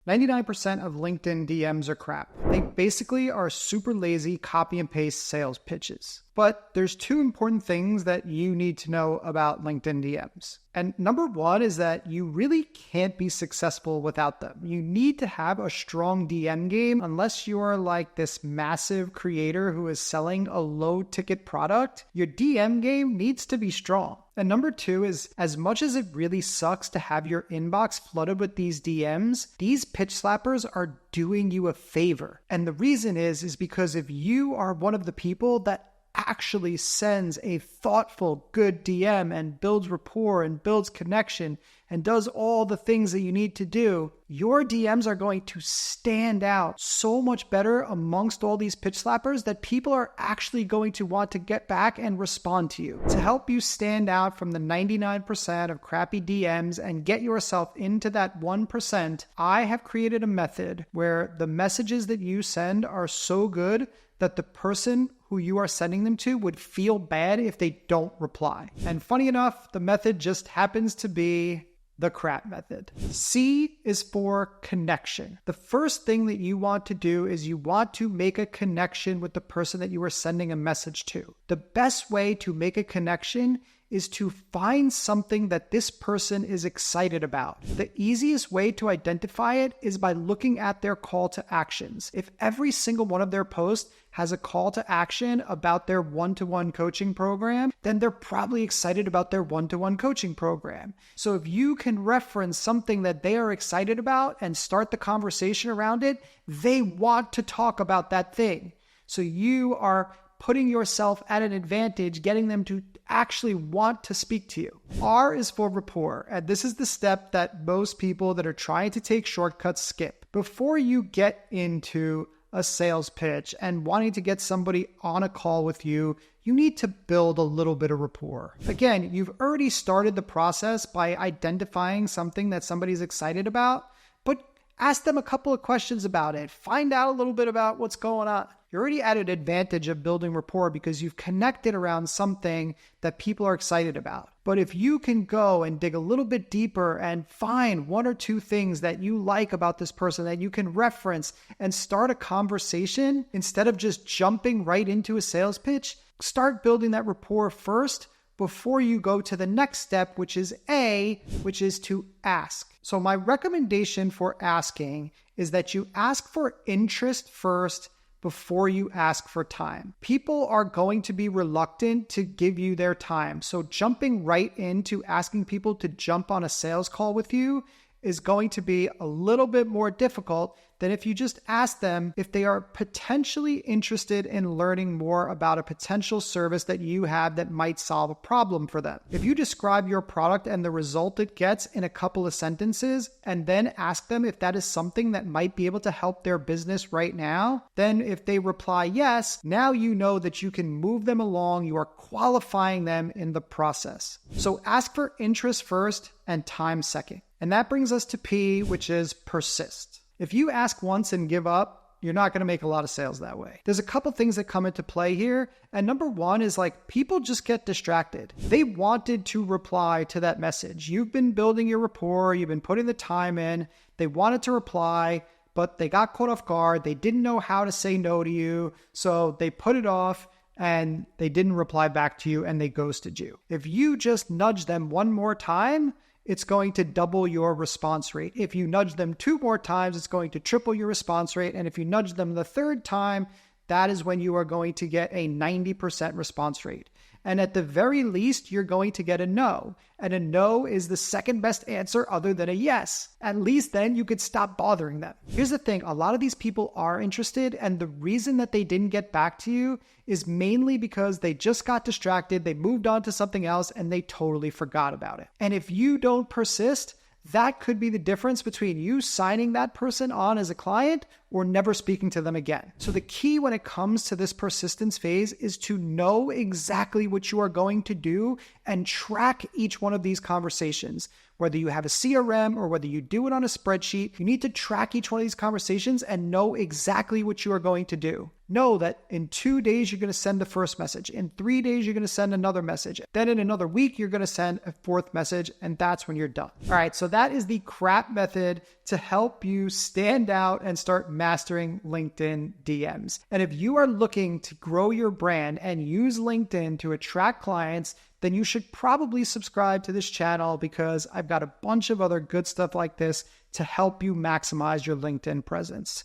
99% of LinkedIn DMs are crap. They basically are super lazy copy and paste sales pitches. But there's two important things that you need to know about LinkedIn DMs. And number one is that you really can't be successful without them. You need to have a strong DM game unless you are like this massive creator who is selling a low ticket product. Your DM game needs to be strong. And number two is, as much as it really sucks to have your inbox flooded with these DMs, these pitch slappers are doing you a favor. And the reason is because if you are one of the people that actually sends a thoughtful, good DM and builds rapport and builds connection and does all the things that you need to do, your DMs are going to stand out so much better amongst all these pitch slappers that people are actually going to want to get back and respond to you. To help you stand out from the 99% of crappy DMs and get yourself into that 1%, I have created a method where the messages that you send are so good that the person who you are sending them to would feel bad if they don't reply. And funny enough, the method just happens to be the C.R.A.P method. C is for connection. The first thing that you want to do is you want to make a connection with the person that you are sending a message to. The best way to make a connection is to find something that this person is excited about. The easiest way to identify it is by looking at their call to actions. If every single one of their posts has a call to action about their one-to-one coaching program, then they're probably excited about their one-to-one coaching program. So if you can reference something that they are excited about and start the conversation around it, they want to talk about that thing. So you are putting yourself at an advantage, getting them to actually want to speak to you. R is for rapport, and this is the step that most people that are trying to take shortcuts skip. Before you get into a sales pitch and wanting to get somebody on a call with you, you need to build a little bit of rapport. Again, you've already started the process by identifying something that somebody's excited about, but ask them a couple of questions about it. Find out a little bit about what's going on. You're already at an advantage of building rapport because you've connected around something that people are excited about. But if you can go and dig a little bit deeper and find one or two things that you like about this person that you can reference and start a conversation instead of just jumping right into a sales pitch, start building that rapport first before you go to the next step, which is A, which is to ask. So my recommendation for asking is that you ask for interest first before you ask for time. People are going to be reluctant to give you their time. So jumping right into asking people to jump on a sales call with you is going to be a little bit more difficult than if you just ask them if they are potentially interested in learning more about a potential service that you have that might solve a problem for them. If you describe your product and the result it gets in a couple of sentences and then ask them if that is something that might be able to help their business right now, then if they reply yes, now you know that you can move them along. You are qualifying them in the process. So ask for interest first and time second. And that brings us to P, which is persist. If you ask once and give up, you're not going to make a lot of sales that way. There's a couple things that come into play here. And number one is like people just get distracted. They wanted to reply to that message. You've been building your rapport. You've been putting the time in. They wanted to reply, but they got caught off guard. They didn't know how to say no to you. So they put it off and they didn't reply back to you and they ghosted you. If you just nudge them one more time, it's going to double your response rate. If you nudge them two more times, it's going to triple your response rate. And if you nudge them the third time, that is when you are going to get a 90% response rate. And at the very least, you're going to get a no. And a no is the second best answer other than a yes. At least then you could stop bothering them. Here's the thing. A lot of these people are interested. And the reason that they didn't get back to you is mainly because they just got distracted. They moved on to something else and they totally forgot about it. And if you don't persist, that could be the difference between you signing that person on as a client or never speaking to them again. So the key when it comes to this persistence phase is to know exactly what you are going to do and track each one of these conversations. Whether you have a CRM or whether you do it on a spreadsheet, you need to track each one of these conversations and know exactly what you are going to do. know that in 2 days, you're going to send the first message. In 3 days, you're going to send another message. Then in another week, you're going to send a fourth message, and that's when you're done. All right, so that is the C.R.A.P method to help you stand out and start mastering LinkedIn DMs. And if you are looking to grow your brand and use LinkedIn to attract clients, then you should probably subscribe to this channel because I've got a bunch of other good stuff like this to help you maximize your LinkedIn presence.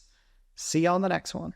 See you on the next one.